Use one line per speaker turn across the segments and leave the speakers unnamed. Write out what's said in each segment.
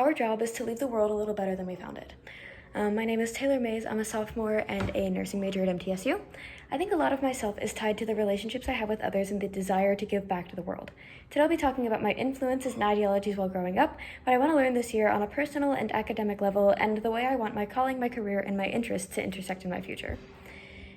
Our job is to leave the world a little better than we found it. My name is Taylor Mays. I'm a sophomore and a nursing major at MTSU. I think a lot of myself is tied to the relationships I have with others and the desire to give back to the world. Today I'll be talking about my influences and ideologies while growing up, what I want to learn this year on a personal and academic level, and the way I want my calling, my career, and my interests to intersect in my future.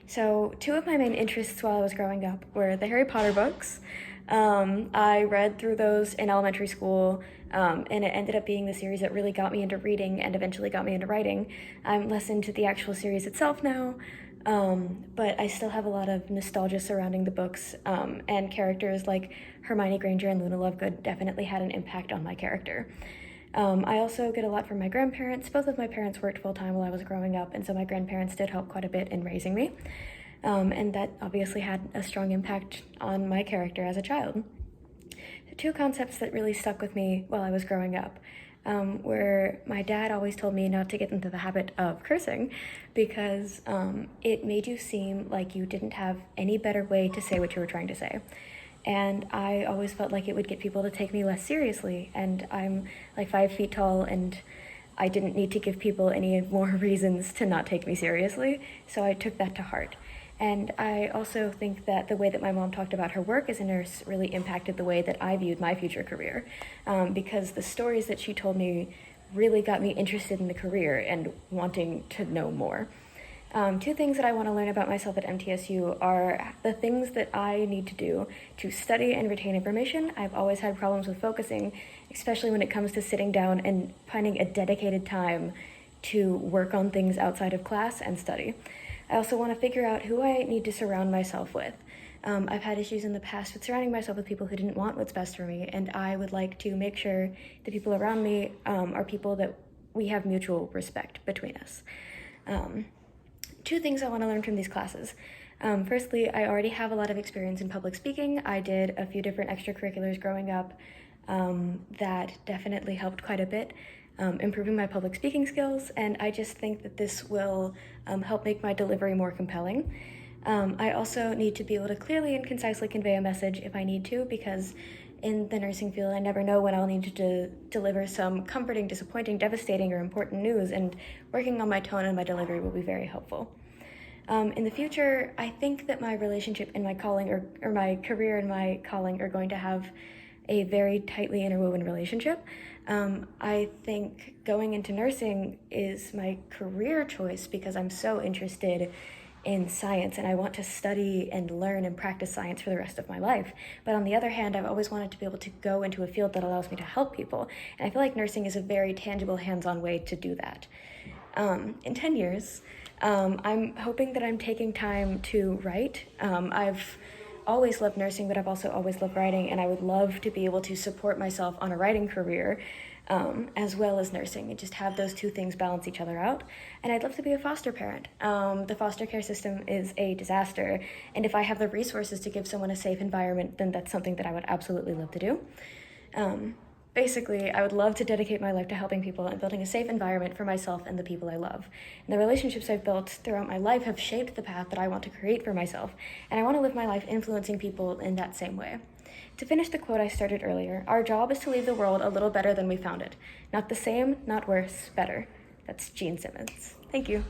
So, two of my main interests while I was growing up were the Harry Potter books. I read through those in elementary school, and it ended up being the series that really got me into reading and eventually got me into writing. I'm less into the actual series itself now, but I still have a lot of nostalgia surrounding the books, and characters like Hermione Granger and Luna Lovegood definitely had an impact on my character. I also get a lot from my grandparents. Both of my parents worked full-time while I was growing up, and so my grandparents did help quite a bit in raising me. And that obviously had a strong impact on my character as a child. The two concepts that really stuck with me while I was growing up were my dad always told me not to get into the habit of cursing because it made you seem like you didn't have any better way to say what you were trying to say. And I always felt like it would get people to take me less seriously, and I'm like 5 feet tall, and I didn't need to give people any more reasons to not take me seriously, so I took that to heart. And I also think that the way that my mom talked about her work as a nurse really impacted the way that I viewed my future career, because the stories that she told me really got me interested in the career and wanting to know more. Two things that I want to learn about myself at MTSU are the things that I need to do to study and retain information. I've always had problems with focusing, especially when it comes to sitting down and finding a dedicated time to work on things outside of class and study. I also want to figure out who I need to surround myself with. I've had issues in the past with surrounding myself with people who didn't want what's best for me, and I would like to make sure the people around me are people that we have mutual respect between us. Two things I want to learn from these classes. Firstly, I already have a lot of experience in public speaking. I did a few different extracurriculars growing up that definitely helped quite a bit, improving my public speaking skills, and I just think that this will help make my delivery more compelling. I also need to be able to clearly and concisely convey a message if I need to, because in the nursing field, I never know when I'll need to deliver some comforting, disappointing, devastating, or important news, and working on my tone and my delivery will be very helpful. In the future, I think that my relationship and my calling, or my career and my calling, are going to have a very tightly interwoven relationship. I think going into nursing is my career choice because I'm so interested in science and I want to study and learn and practice science for the rest of my life. But on the other hand, I've always wanted to be able to go into a field that allows me to help people. And I feel like nursing is a very tangible, hands-on way to do that. In 10 years, I'm hoping that I'm taking time to write. I've always loved nursing, but I've also always loved writing, and I would love to be able to support myself on a writing career as well as nursing, and just have those two things balance each other out. And I'd love to be a foster parent. The foster care system is a disaster, and if I have the resources to give someone a safe environment, then that's something that I would absolutely love to do. Basically, I would love to dedicate my life to helping people and building a safe environment for myself and the people I love. And the relationships I've built throughout my life have shaped the path that I want to create for myself, and I want to live my life influencing people in that same way. To finish the quote I started earlier, our job is to leave the world a little better than we found it. Not the same, not worse, better. That's Gene Simmons. Thank you.